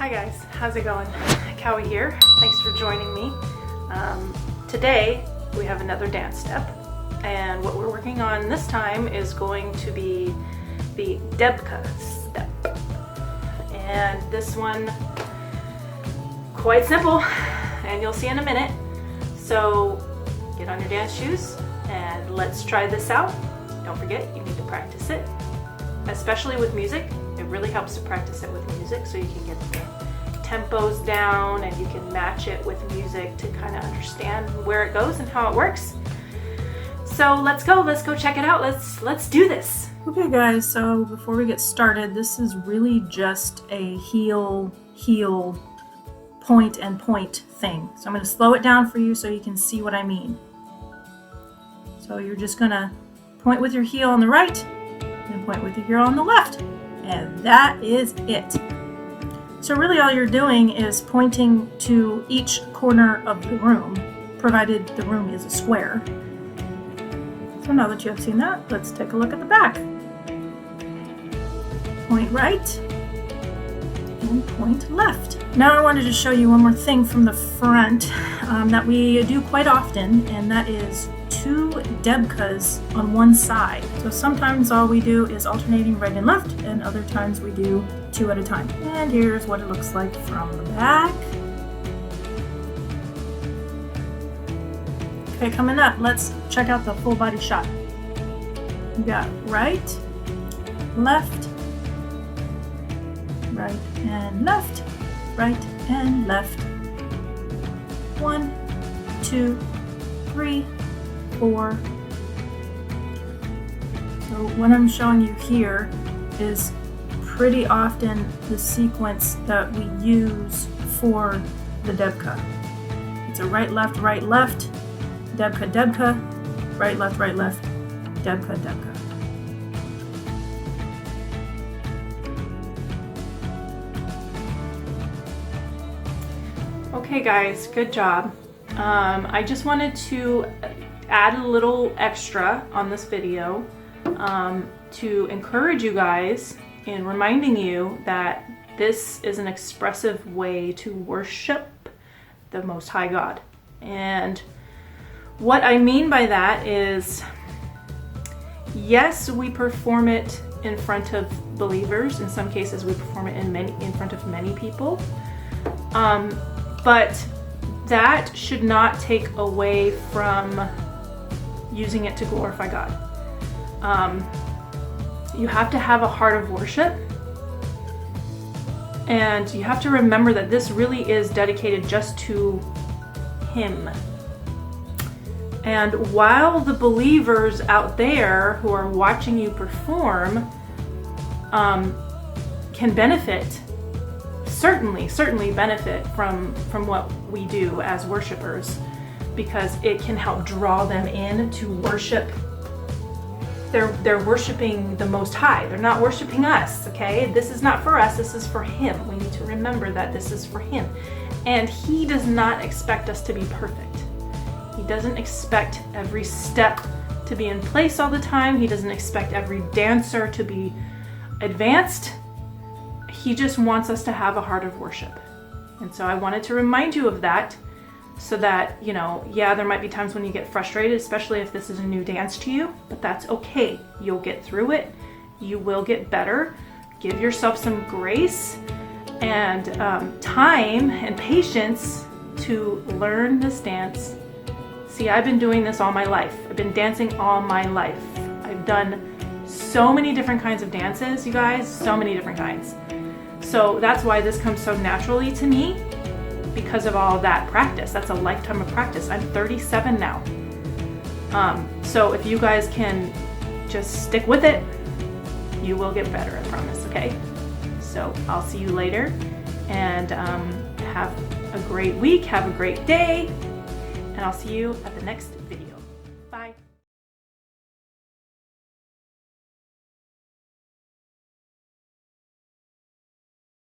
Hi guys, how's it going? Cowie here. Thanks for joining me. Today we have another dance step, and what we're working on this time is going to be the Debka step. And this one, quite simple, and you'll see in a minute. So get on your dance shoes and let's try this out. Don't forget, you need to practice it, especially with music. It really helps to practice it with music so you can get the tempos down and you can match it with music to kind of understand where it goes and how it works. So let's go check it out. Let's do this. Okay guys, so before we get started, this is really just a heel, point and point thing. So I'm going to slow it down for you so you can see what I mean. So you're just going to point with your heel on the right and point with your heel on the left. And that is it. So really all you're doing is pointing to each corner of the room, provided the room is a square. So now that you have seen that, let's take a look at the back. Point right and point left. Now I wanted to show you one more thing from the front that we do quite often, and that is 2 Debkas on one side. So sometimes all we do is alternating right and left, and other times we do 2 at a time. And here's what it looks like from the back. Okay, coming up, let's check out the full body shot. We got right, left, right and left, right and left. 1, 2, 3, 4. So what I'm showing you here is pretty often the sequence that we use for the Debka. It's a right, left, Debka, Debka, right, left, Debka, Debka. Okay guys, good job. I just wanted to add a little extra on this video to encourage you guys in reminding you that this is an expressive way to worship the Most High God. And what I mean by that is, yes, we perform it in front of believers. In some cases, we perform it in front of many people. But that should not take away from using it to glorify God. You have to have a heart of worship, and you have to remember that this really is dedicated just to Him. And while the believers out there who are watching you perform can benefit, certainly benefit from what we do as worshipers, because it can help draw them in to worship. They're worshiping the Most High. They're not worshiping us, okay? This is not for us, this is for Him. We need to remember that this is for Him. And He does not expect us to be perfect. He doesn't expect every step to be in place all the time. He doesn't expect every dancer to be advanced. He just wants us to have a heart of worship. And so I wanted to remind you of that, so that, you know, yeah, there might be times when you get frustrated, especially if this is a new dance to you, but that's okay. You'll get through it. You will get better. Give yourself some grace and time and patience to learn this dance. See, I've been doing this all my life. I've been dancing all my life. I've done so many different kinds of dances, you guys, so many different kinds. So that's why this comes so naturally to me, because of all that practice. That's a lifetime of practice. I'm 37 now. So if you guys can just stick with it, you will get better, I promise, okay? So I'll see you later, and have a great week, have a great day, and I'll see you at the next video.